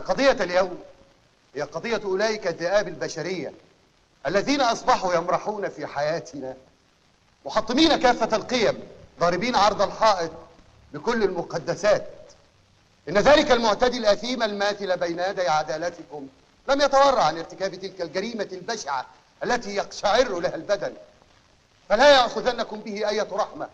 قضية اليوم هي قضية أولئك الذئاب البشرية الذين أصبحوا يمرحون في حياتنا محطمين كافة القيم، ضاربين عرض الحائط بكل المقدسات. إن ذلك المعتدي الأثيم الماثل بين يدي عدالتكم لم يتورع عن ارتكاب تلك الجريمة البشعة التي يقشعر لها البدن، فلا يأخذنكم به أية رحمة،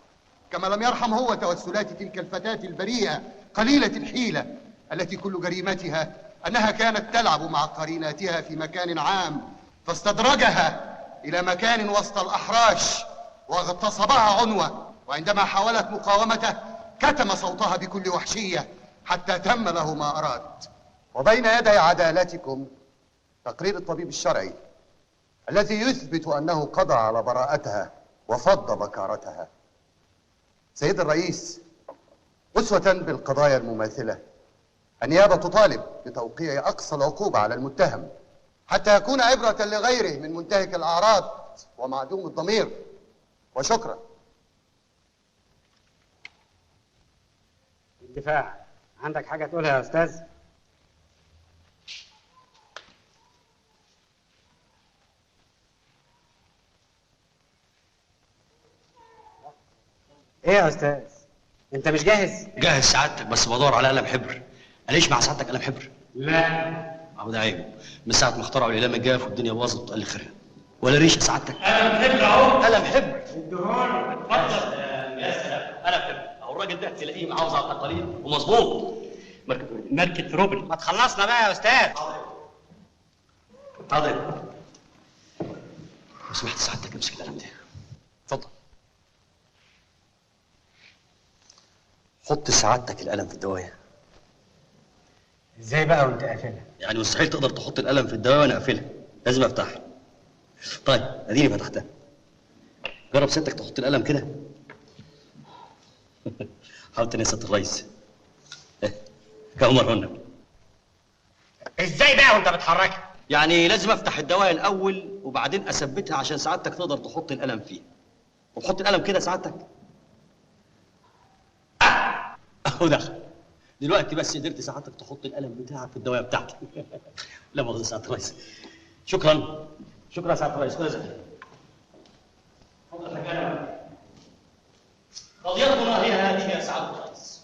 كما لم يرحم هو توسلات تلك الفتاة البريئة قليلة الحيلة التي كل جريمتها أنها كانت تلعب مع قريناتها في مكان عام فاستدرجها إلى مكان وسط الأحراش واغتصبها عنوة، وعندما حاولت مقاومته كتم صوتها بكل وحشية حتى تم له ما أراد. وبين يدي عدالتكم تقرير الطبيب الشرعي الذي يثبت أنه قضى على براءتها وفض بكارتها. سيد الرئيس، أسوة بالقضايا المماثلة، النيابة تطالب بتوقيع أقصى العقوبة على المتهم حتى يكون عبرة لغيره من منتهك الأعراض ومعدوم الضمير. وشكرا. الدفاع، عندك حاجة تقولها يا أستاذ؟ إيه يا أستاذ؟ أنت مش جاهز؟ جاهز سعادتك، بس بدور على قلم حبر. أليش مع سعادتك قلم حبر؟ لا. أهو ده عيب، من ساعة ما اخترعوا الإقلام الجاف والدنيا باظت قال لي خيرها. ولا ريشة سعادتك؟ قلم حبر أهو. قلم حبر. اديهولي. اتفضل. يا سلام، قلم حبر. أهو الراجل ده تلاقيه محافظ على التقاليد ومظبوط. ماركة روبل. ما تخلصنا بقى يا أستاذ. حاضر. لو سمحت سعادتك امسك القلم ده. اتفضل. حط سعادتك القلم في الدوايه. ازاي بقى وانت قافلها؟ يعني مستحيل تقدر تحط القلم في الدوايه وانا اقفلها، لازم افتحها. طيب اديني فتحتها. جرب سيادتك تحط القلم كده. حاول تاني يا سياده الريس. كم مره هنا. ازاي بقى وانت بتحركها؟ يعني لازم افتح الدوايه الاول وبعدين اثبتها عشان سعادتك تقدر تحط القلم فيها. وتحط القلم كده سعادتك. اهو دخل. دلوقتي بس قدرت سعادتك تحط القلم بتاعك في الدوايه بتاعتي. لا مؤاخذة سعادة الرئيس. شكرا. شكرا يا سعادة الرئيس. استاذ. حضرتك قلم. قضيتنا هي هذه يا سعادة الرئيس.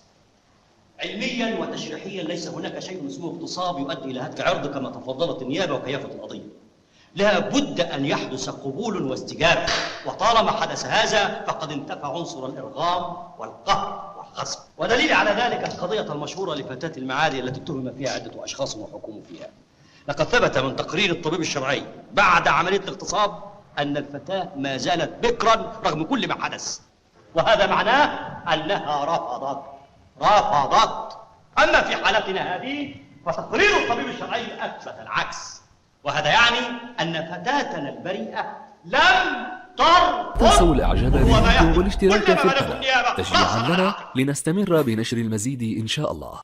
علميا وتشريحيا ليس هناك شيء اسمه اغتصاب يؤدي الى هتك عرض كما تفضلت النيابه وكيفت القضيه. لا بد ان يحدث قبول واستجابه، وطالما حدث هذا فقد انتفى عنصر الارغام والقهر والغصب. ودليل على ذلك القضيه المشهوره لفتاه المعادي التي اتهم فيها عده اشخاص وحكموا فيها. لقد ثبت من تقرير الطبيب الشرعي بعد عمليه الاغتصاب ان الفتاه ما زالت بكرا رغم كل ما حدث، وهذا معناه انها رفضت. اما في حالتنا هذه فتقرير الطبيب الشرعي اثبت العكس، وهذا يعني ان فتاتنا البريئه لم ترفض. تنسوا الاعجاب بالفيديو والاشتراك في القناه تشجيعا لنا لنستمر بنشر المزيد ان شاء الله.